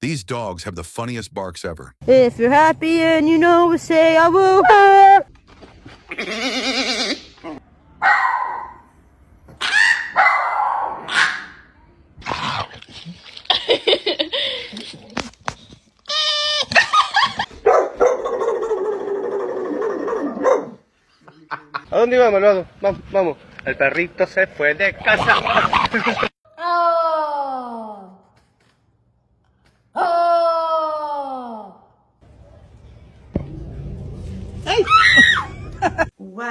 These dogs have the funniest barks ever. If you're happy and you know it, say I will. ¿A dónde íbamos, malvado? Vamos, vamos. El perrito se fue de casa. Oh. Oh. Wow.